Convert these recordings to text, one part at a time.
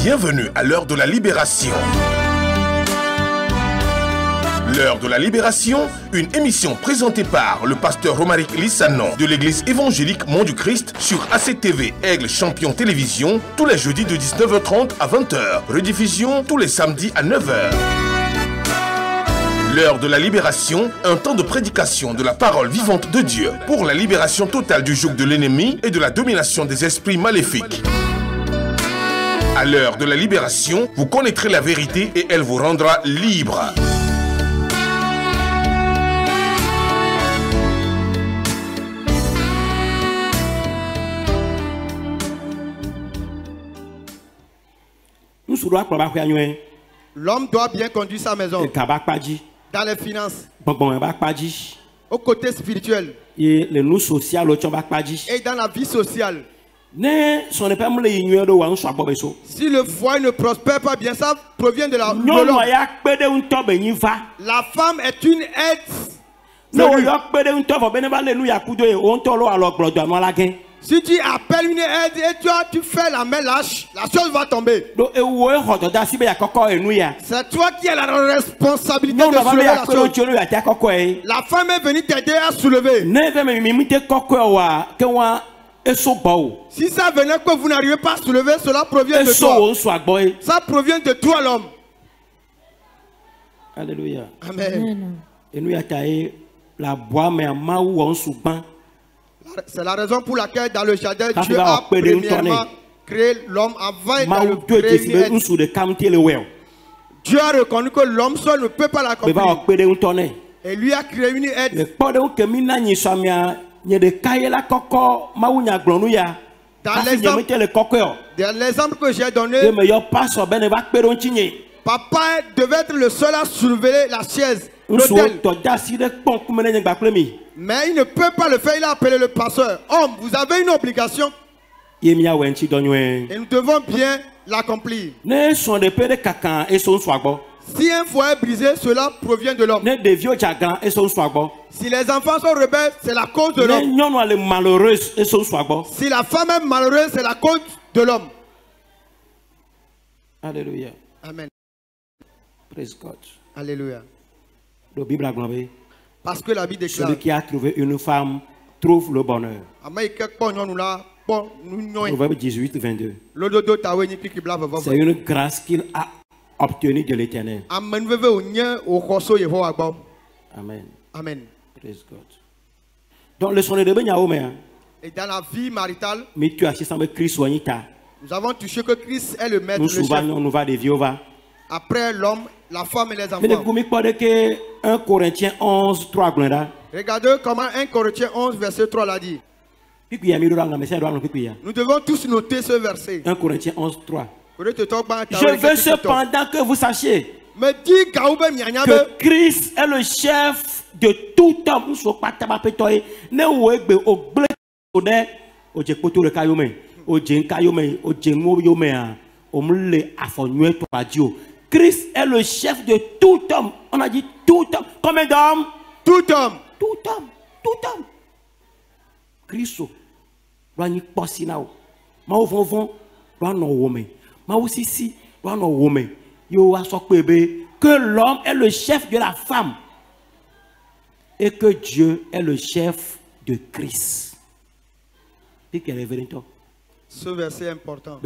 Bienvenue à l'heure de la libération. L'heure de la libération, une émission présentée par le pasteur Romaric Lissanon de l'église évangélique Mont du Christ sur ACTV Aigle Champion Télévision tous les jeudis de 19h30 à 20h. Rediffusion tous les samedis à 9h. L'heure de la libération, un temps de prédication de la parole vivante de Dieu pour la libération totale du joug de l'ennemi et de la domination des esprits maléfiques. À l'heure de la libération, vous connaîtrez la vérité et elle vous rendra libre. L'homme doit bien conduire sa maison dans les finances, au côté spirituel et dans la vie sociale. Si le foyer ne prospère pas bien, ça provient de l'homme. La femme est une aide. Si tu appelles une aide et tu fais la main lâche, la chose va tomber. C'est toi qui as la responsabilité de soulever la chose. La femme est venue t'aider à soulever. Si ça venait que vous n'arrivez pas à soulever, cela provient de toi. Ça provient de toi, l'homme. Amen. C'est la raison pour laquelle dans le jardin, Dieu a premièrement créé l'homme avant de créer une aide. Dieu a reconnu que l'homme seul ne peut pas l'accomplir. Et lui a créé une aide. Dans l'exemple que j'ai donné, papa devait être le seul à soulever la chaise. Mais il ne peut pas le faire, il a appelé le pasteur. Homme, vous avez une obligation. Et nous devons bien l'accomplir. Si un foyer est brisé, cela provient de l'homme. Si les enfants sont rebelles, c'est la cause de l'homme. Si la femme est malheureuse, c'est la cause de l'homme. Alléluia. Amen. Praise God. Alléluia. Parce que la Bible déclare, celui qui a trouvé une femme trouve le bonheur. Proverbe 18, 22. C'est une grâce qu'il a obtenue de l'Éternel. Amen. Amen. Praise God. Donc le son de Benyahome. Et dans la vie maritale, mais tu as Christ. Nous avons touché que Christ est le maître. Nous va de Viova. Après l'homme, la femme et les enfants. 1 Corinthiens 11, 3. Regardez comment 1 Corinthiens 11, verset 3 l'a dit. Nous devons tous noter ce verset. 1 Corinthiens 11, 3. Je veux cependant que vous sachiez que Christ est le chef de tout homme. Christ est le chef de tout homme. On a dit tout homme. Combien d'hommes? Tout homme. Tout homme. Tout homme. Christ. Que l'homme est le chef de la femme. Et que Dieu est le chef de Christ. Ce verset est important.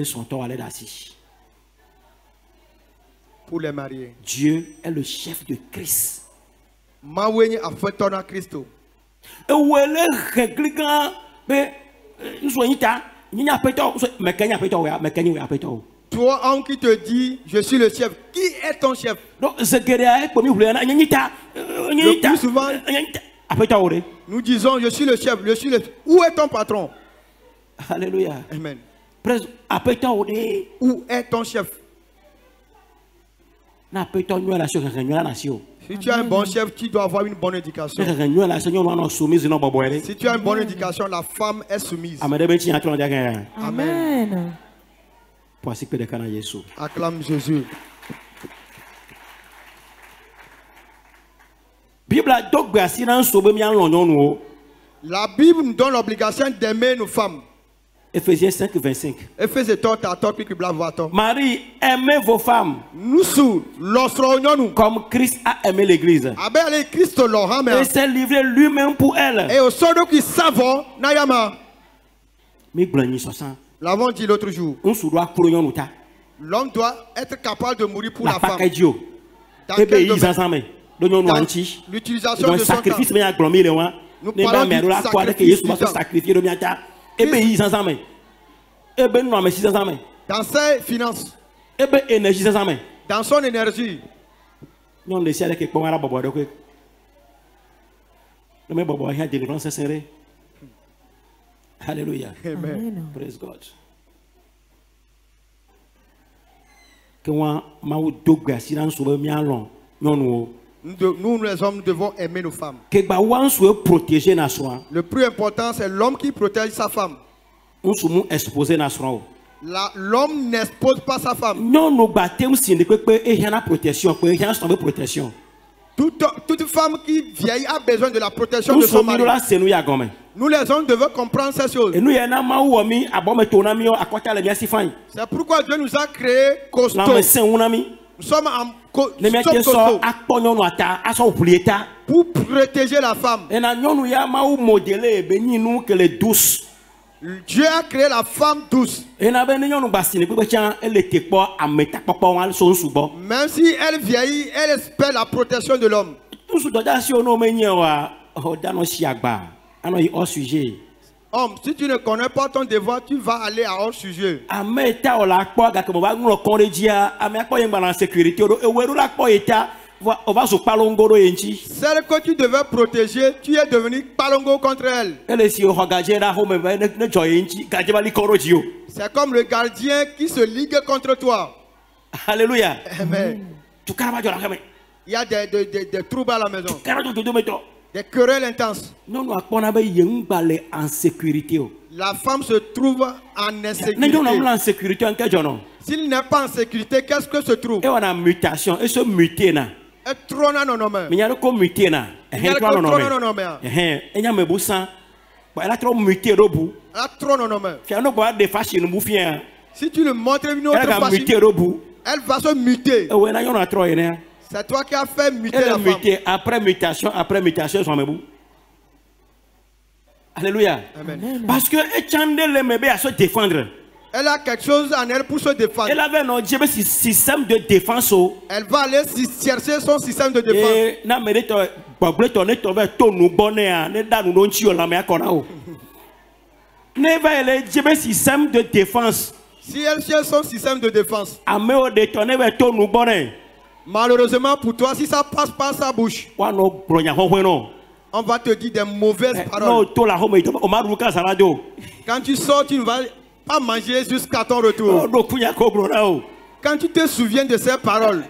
Pour les mariés. Dieu est le chef de Christ. Toi, homme qui te dit, je suis le chef. Qui est ton chef? Le plus souvent, nous disons, je suis le chef. Où est ton patron? Alléluia. Amen. Où est ton chef? Si tu as un bon chef, tu dois avoir une bonne éducation. Si tu as une bonne éducation, la femme est soumise. Amen. Acclame Jésus. La Bible nous donne l'obligation d'aimer nos femmes. Ephésiens 5, 25. Marie, aimez vos femmes comme Christ a aimé l'église et s'est livré lui-même pour elle. L'avons dit l'autre jour. L'homme doit être capable de mourir pour la femme. Dans quel domaine? Dans l'utilisation de son temps. Nous parlons du sacrifice. Dans ses finances. Dans son énergie. Alléluia. Amen. Praise God. Nous les hommes devons aimer nos femmes. Le plus important, c'est l'homme qui protège sa femme. L'homme n'expose pas sa femme. Toute femme qui vieillit a besoin de la protection de son mari. Nous les hommes devons comprendre ces choses. C'est pourquoi Dieu nous a créés costauds. Nous sommes costauds pour protéger la femme. Dieu a créé la femme douce. Même si elle vieillit, elle espère la protection de l'homme. Homme, si tu ne connais pas ton devoir, tu vas aller à hors sujet. Celle que tu devais protéger, tu es devenu palongo contre elle. C'est comme le gardien qui se ligue contre toi. Alléluia. Amen. Il y a des troubles à la maison. Des querelles intenses. La femme se trouve en insécurité. S'il n'est pas en sécurité, qu'est-ce que se trouve? Elle trône en homme. Si tu le montres une autre façon, elle va se muter. C'est toi qui as fait muter la femme. Après mutation, alléluia. Amen. Parce que elle à se défendre. Elle a quelque chose en elle pour se défendre. Elle avait un système de défense. Elle va aller chercher son système de défense. Système de défense. Si elle cherche son système de défense, malheureusement pour toi, si ça passe par sa bouche, on va te dire des mauvaises paroles. Quand tu sors, tu ne vas pas manger jusqu'à ton retour. Quand tu te souviens de ces paroles,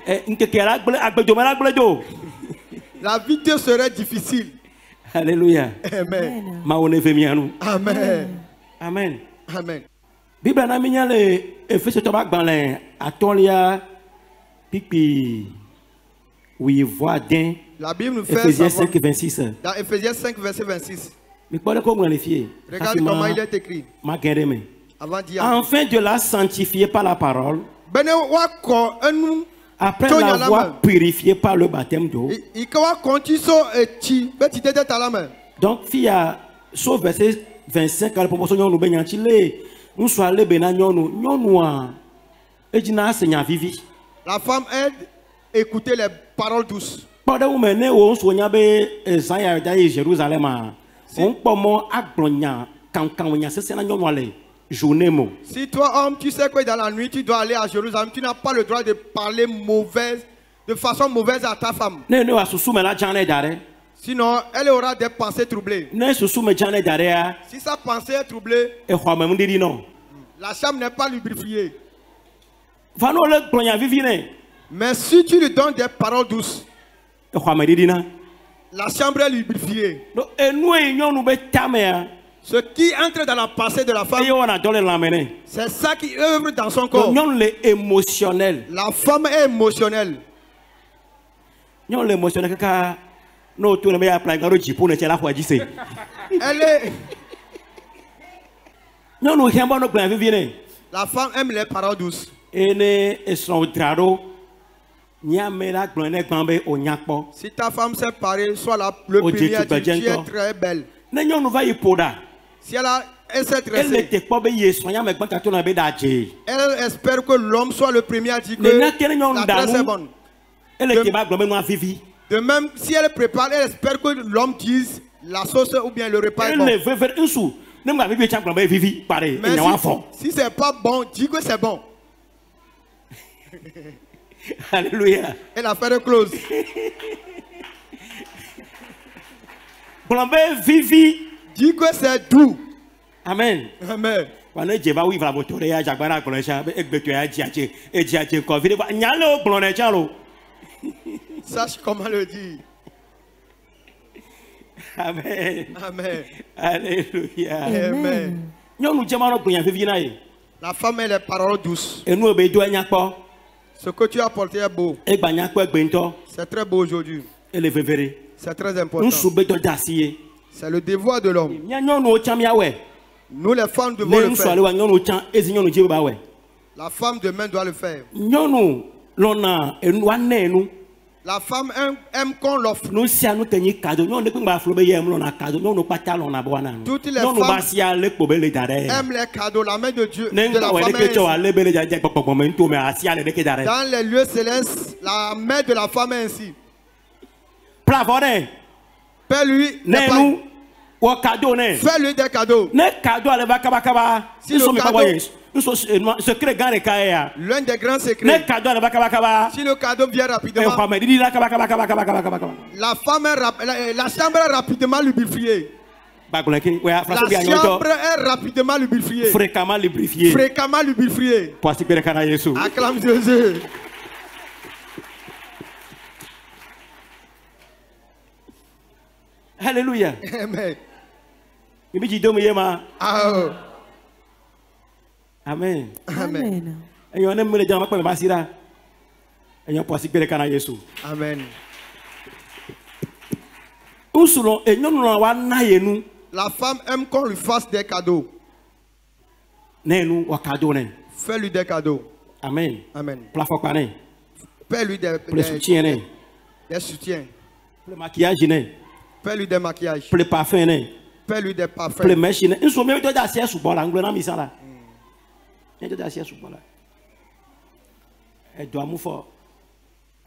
la vie te serait difficile. Alléluia. Amen. Amen. Amen. Amen. Bible na minya le Efeso to ba gban le atolia pipi oui voix d'un. La Bible nous fait Ephésiens 5 26. Dans Ephésiens 5 verset 26. Regarde comment il est écrit. Afin de la sanctifier par la parole, après l'avoir purifiée par le baptême d'eau. Donc, il y a sauf verset 25 à la promotion nous nous soit les la femme aide écouter les paroles douces. Si toi homme tu sais que dans la nuit tu dois aller à Jérusalem, tu n'as pas le droit de parler de façon mauvaise à ta femme. Sinon elle aura des pensées troublées. Si sa pensée est troublée, la chambre n'est pas lubrifiée. Mais si tu lui donnes des paroles douces, la chambre est lubrifiée. Ce qui entre dans la pensée de la femme, c'est ça qui œuvre dans son corps. La femme est émotionnelle. Elle est La femme aime les paroles douces. Si ta femme s'est parée, soit le premier a dit tu es très belle. Si elle s'est tressée, elle espère que l'homme soit le premier à dire que la tresse est bonne. De même, si elle prépare, elle espère que l'homme dise la sauce ou bien le repas est bon. Mais si c'est pas bon, dis que c'est bon. Alléluia. Elle a fait le close. Dis que c'est doux. Amen. Amen. Sache comment le dire. Amen. Amen. Alléluia. Amen. La femme a les paroles douces. Ce que tu as apporté est beau. C'est très beau aujourd'hui. C'est très important. C'est le devoir de l'homme. Nous les femmes devons le faire. La femme demain doit le faire. La femme aime qu'on l'offre. Toutes les femmes aiment les cadeaux. La main de Dieu, de la femme est ainsi. Dans les lieux célestes, la main de la femme est ainsi. Fais-lui fais-lui des cadeaux. Si le cadeau, l'un des grands secrets, si le cadeau vient rapidement, la chambre est rapidement lubrifiée. La chambre est rapidement lubrifiée. Fréquemment lubrifiée. Acclame Jésus. Alléluia. Amen. Amen. Amen. Amen. La femme aime qu'on lui fasse des cadeaux. Fais-lui des cadeaux. Amen. Amen. Fais-lui des soutiens. Des soutiens. Le maquillage. Fais-lui des maquillages. Le parfum. Fais-lui des parfums. Le mèche.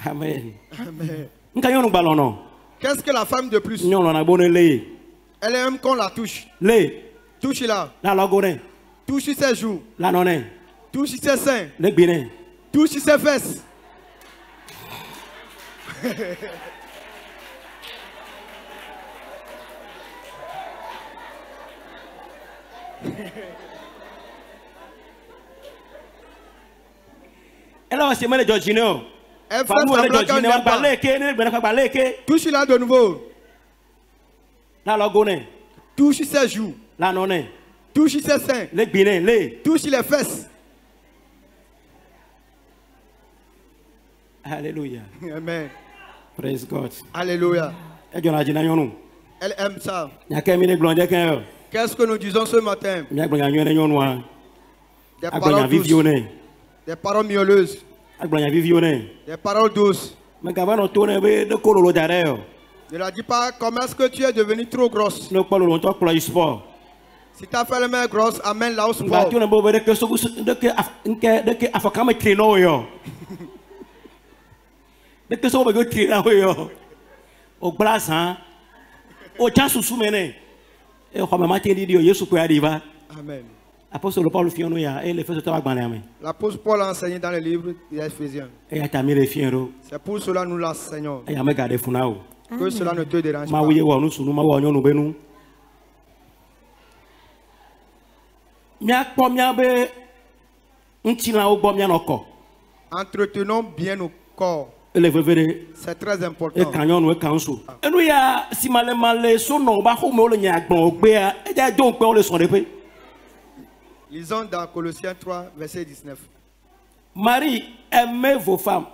Amen. Amen. Qu'est-ce que la femme de plus? Elle aime qu'on la touche. Touche-la. Touche ses joues. Touche ses seins. Touche ses fesses. Elle va se mettre de Georgino. Touche-la de nouveau. Touche ses joues. Touche ses seins. Touche les fesses. Alléluia. Amen. Praise God. Alléluia. Elle aime ça. Qu'est-ce que nous disons ce matin? Des paroles douces. Des paroles mielleuses. Des paroles douces. Ne la dis pas comment est-ce que tu es devenu trop grosse. Si ta femme est grosse, amène-la au sport. Amen. L'apôtre Paul a enseigné dans le livre des Éphésiens. C'est pour cela que nous l'enseignons. Que cela ne te dérange pas. Entretenons bien nos corps. C'est très important. Lisons dans Colossiens 3, verset 19. Marie, aimez vos femmes.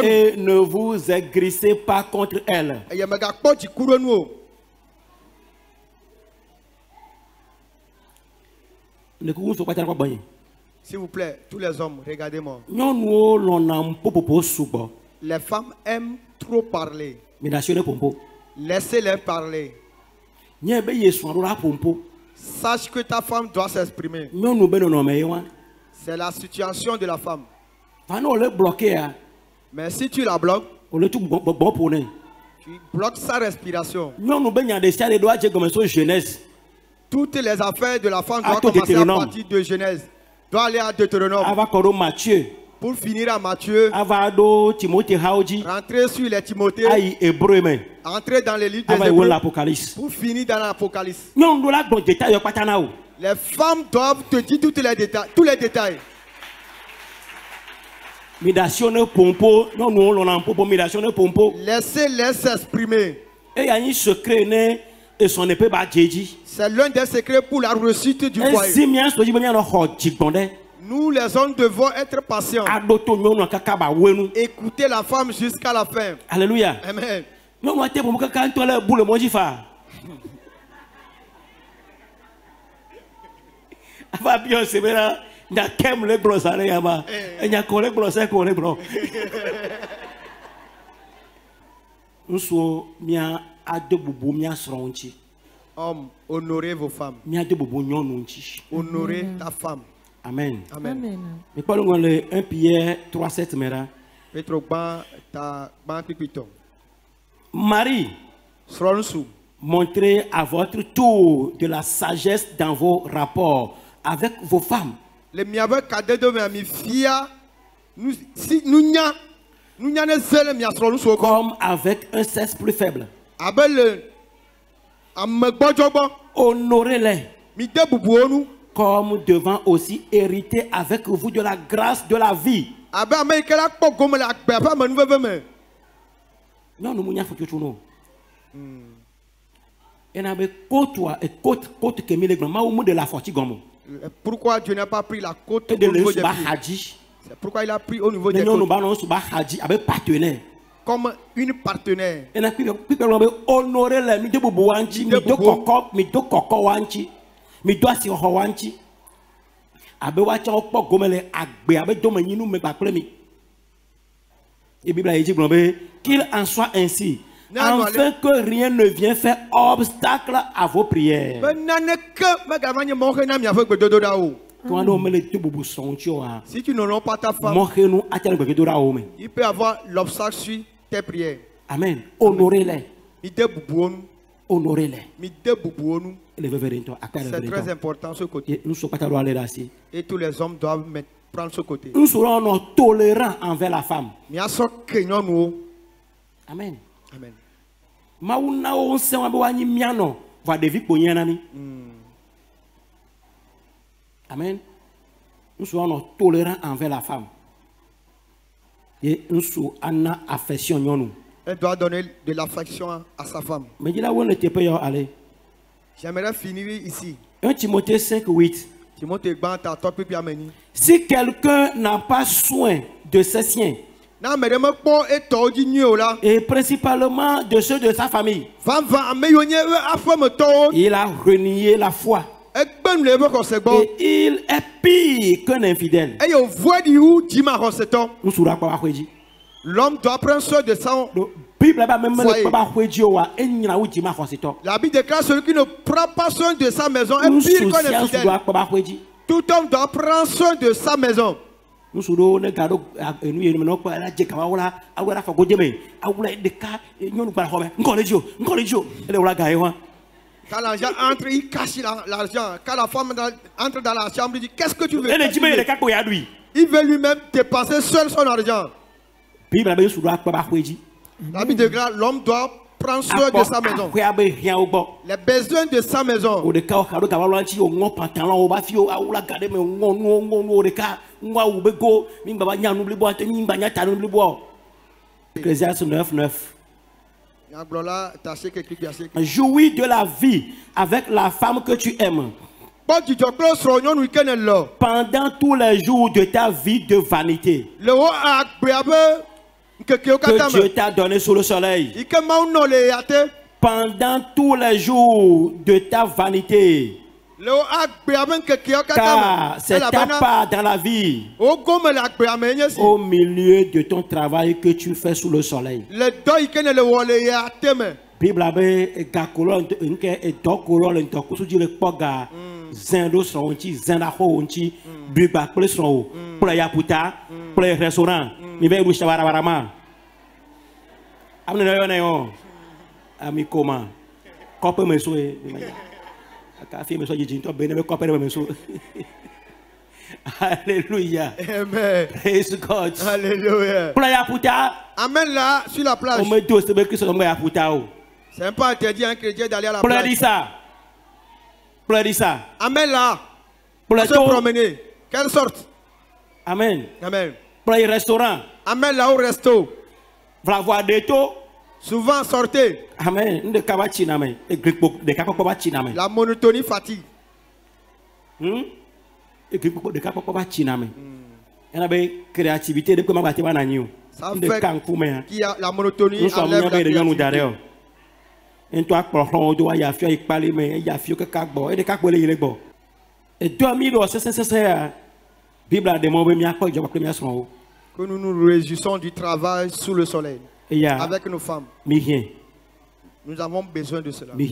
Et ne vous aigrissez pas contre elles. S'il vous plaît, tous les hommes, regardez-moi. Les femmes aiment trop parler. Laissez-les parler. Sache que ta femme doit s'exprimer. C'est la situation de la femme. Mais si tu la bloques, tu bloques sa respiration. Toutes les affaires de la femme doivent commencer à partir de Genèse. Doit aller à Deutéronome. Pour finir à Matthieu. Rentrer sur les Timothées. Entrer dans les livres des Hébreux. Pour finir dans l'Apocalypse. Les femmes doivent te dire tous les détails. Laissez-les s'exprimer. C'est l'un des secrets pour la réussite du foyer. Nous les hommes devons être patients. Écoutez la femme jusqu'à la fin. Alléluia. Amen. Homme, honorez vos femmes. Honorez ta femme. Amen. Amen. Mais pas le 1 Pierre 3:7 mera. Marie, montrez à votre tour de la sagesse dans vos rapports avec vos femmes. Comme avec un sexe plus faible. Honorez-les. Comme devant aussi hériter avec vous de la grâce de la vie. Non, nous mounia faut que nous. Et n'a côte que mille grammes de la fortune gomme. Pourquoi Dieu n'a pas pris la côte au niveau des filles? C'est pourquoi il a pris au niveau des côtes. Comme une partenaire. Et n'a honorer les mi bobo wanchi, mi do koko wanchi, mi do asi ho wanchi. Abe wacha okpo gomele agbe abe do menyinu me gbaple mi. Et Bible a dit qu'il en soit ainsi, afin que rien ne vienne faire obstacle à vos prières. Si tu n'honores pas ta femme, il peut avoir l'obstacle sur tes prières. Amen. Honorez-les. Honorez-les. C'est très important ce côté. Et tous les hommes doivent prendre ce côté. Nous serons tolérants envers la femme. Amen. Amen. Amen. Nous serons tolérants envers la femme. Et nous serons en affection. Elle doit donner de l'affection à sa femme. J'aimerais finir ici. 1 Timothée 5:8. Si quelqu'un n'a pas soin de ses siens, et principalement de ceux de sa famille, il a renié la foi. Et il est pire qu'un infidèle. L'homme doit prendre soin de son foyer. La Bible déclare celui qui ne prend pas soin de sa maison est pire qu'un infidèle. Tout homme doit prendre soin de sa maison. Quand l'argent entre, il cache l'argent. Quand la femme entre dans la chambre, il dit qu'est-ce que tu veux? Il veut lui-même dépenser seul son argent. La Bible déclare l'homme doit prendre soin de sa maison. Les besoins de sa maison. Ecclésiaste 9:9. Jouis de la vie avec la femme que tu aimes. Pendant tous les jours de ta vie de vanité que Dieu t'a donné sous le soleil. Pendant tous les jours de ta vanité Car c'est ta part dans la vie, au milieu de ton travail que tu fais sous le soleil. Bible avait gakolon et dokolon et dokusu di le poga zendo sonchi zenda honchi biba pleson playa puta play restaurant mi be rushta warawarama amne no yo ami koma kope meso e aka fi meso jiji to be ne kope meso. Alléluia. Amen. Praise God. Alléluia. Playa puta. Amen là sur la plage. On me dit c'est que c'est playa puta. C'est pas interdit à un chrétien d'aller à la plage. Pleure ça. Amen là. Pour se promener. Quelle sorte? Amen. Amen. Pour les restaurants. Amen là au resto. Pour voir des taux. Souvent sortez. Amen. La monotonie fatigue. Créativité de comment bâtir un agneau. Ça fait qu'il y a la monotonie enlève la créativité. Et toi, on doit y faire parler, mais il y a fait que cagbo et des cagbo les légos. Et 2000 c'est Bible a demandé que nous nous réjouissons du travail sous le soleil avec nos femmes. Nous avons besoin de cela. Nous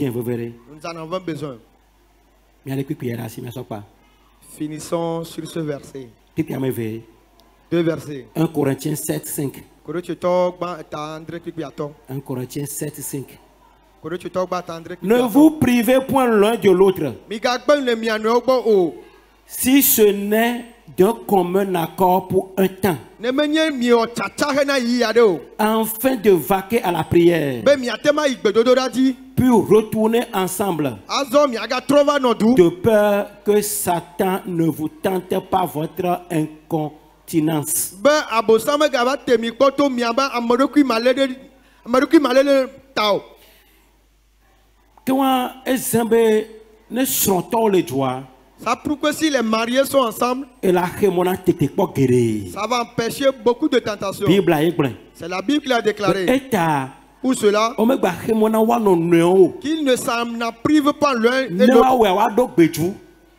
en avons besoin. Finissons sur ce verset. Deux versets. 1 Corinthiens 7, 5. 1 Corinthiens 7, 5. Ne vous privez point l'un de l'autre, si ce n'est d'un commun accord pour un temps, afin de vaquer à la prière, puis retourner ensemble, de peur que Satan ne vous tente pas votre incontinence. Ça prouve que si les mariés sont ensemble, ça va empêcher beaucoup de tentations. C'est la Bible qui l'a déclaré. Pour cela, qu'ils ne s'en privent pas l'un et l'autre,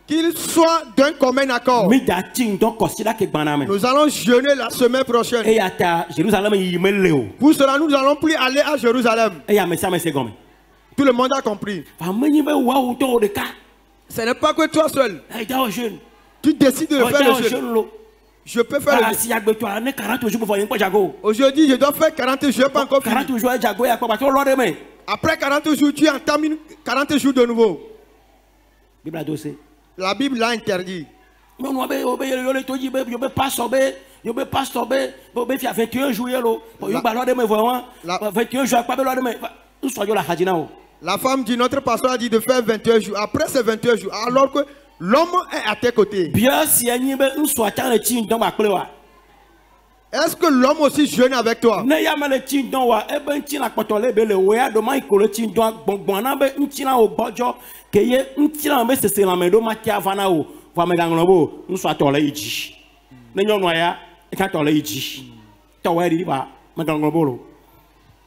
qu'ils soient d'un commun accord. Nous allons jeûner la semaine prochaine. Pour cela, nous n'allons plus aller à Jérusalem. Tout le monde a compris. Ce n'est pas que toi seul. Tu décides de faire le jeûne. Je peux faire le jeûne. Aujourd'hui, je dois faire 40 jours, pas encore fini. Après 40 jours, tu entames 40 jours de nouveau. La Bible l'a interdit. La femme dit, notre pasteur a dit de faire 21 jours. Après ces 21 jours, alors que l'homme est à tes côtés. Est-ce que l'homme aussi jeûne avec toi?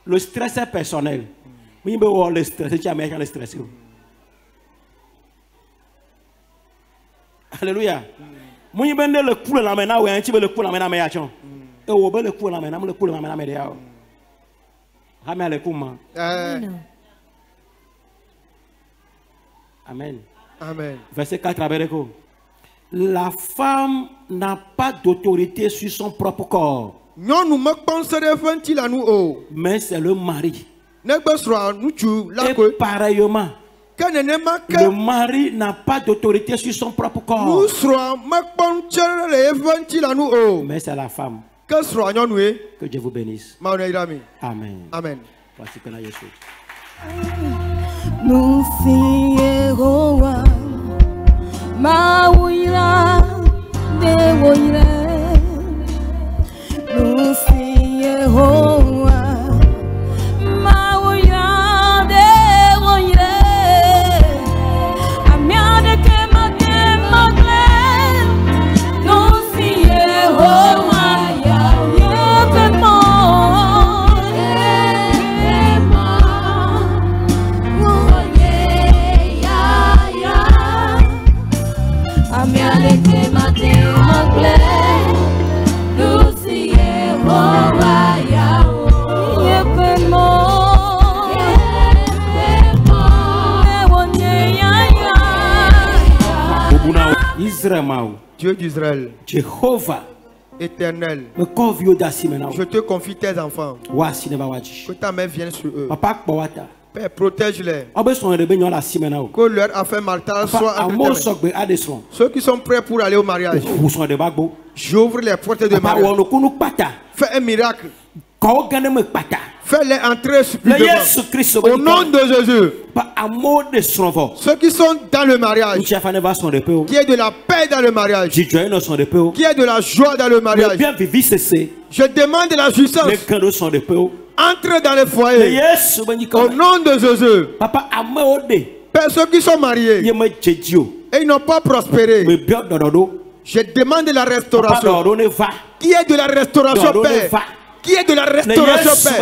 Le stress est personnel. Alléluia. Amen. Amen. Verset 4. La femme n'a pas d'autorité sur son propre corps. Mais c'est le mari. Et pareillement, le mari n'a pas d'autorité sur son propre corps. Mais c'est la femme. Que Dieu vous bénisse. Amen. Amen. Voici que là, Jésus. Dieu d'Israël, Jehovah, éternel, je te confie tes enfants. Que ta main vienne sur eux. Père, protège-les. Que leur affaire maritale soit entre tes mains. Ceux qui sont prêts pour aller au mariage, j'ouvre les portes de mariage. Fais un miracle. Fais-les entrer subitement. Au nom de Jésus. Ceux qui sont dans le mariage, qu'il y ait de la paix dans le mariage, qu'il y ait de la joie dans le mariage. Je demande de la jouissance. Entre dans les foyers. Au nom de Jésus. Père, ceux qui sont mariés et ils n'ont pas prospéré, je demande de la restauration. Qu'il y ait de la restauration, Père. Qu'il y ait de la restauration, Père.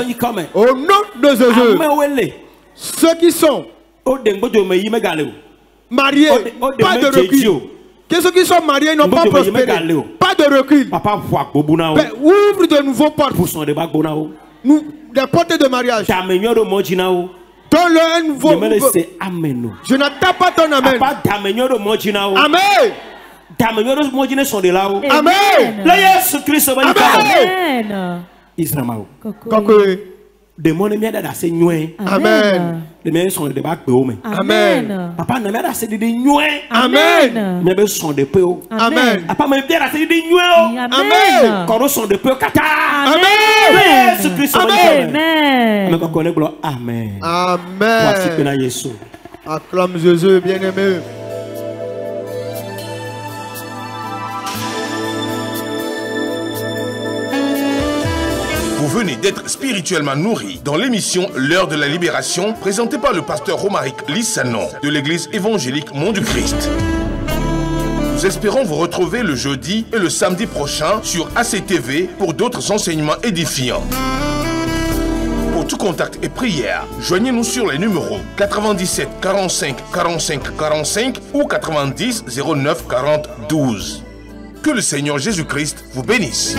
Au nom de Jésus. Ceux qui sont mariés, pas de recul. Que ceux qui sont mariés n'ont pas prospéré. Pas de recul. Père, ouvre de nouveaux portes. Des portes de mariage. Donne-leur un nouveau. Je n'attends pas ton amen. Amen. Amen. Amen. Israël. Amen. Amen. Papa n'a pas assez de nuée. Amen. Mais sont de peu. Amen. Papa m'a bien assez de nuée. Amen. Quand sont de peu kata. Amen. Jésus Christ. Amen. Amen. Amen. Acclame Jésus, bien-aimé. Vous venez d'être spirituellement nourri dans l'émission L'heure de la libération, présentée par le pasteur Romaric Lissanon de l'église évangélique Mont du Christ. Nous espérons vous retrouver le jeudi et le samedi prochain sur ACTV pour d'autres enseignements édifiants. Pour tout contact et prière, joignez-nous sur les numéros 97 45 45 45 ou 90 09 40 12. Que le Seigneur Jésus-Christ vous bénisse.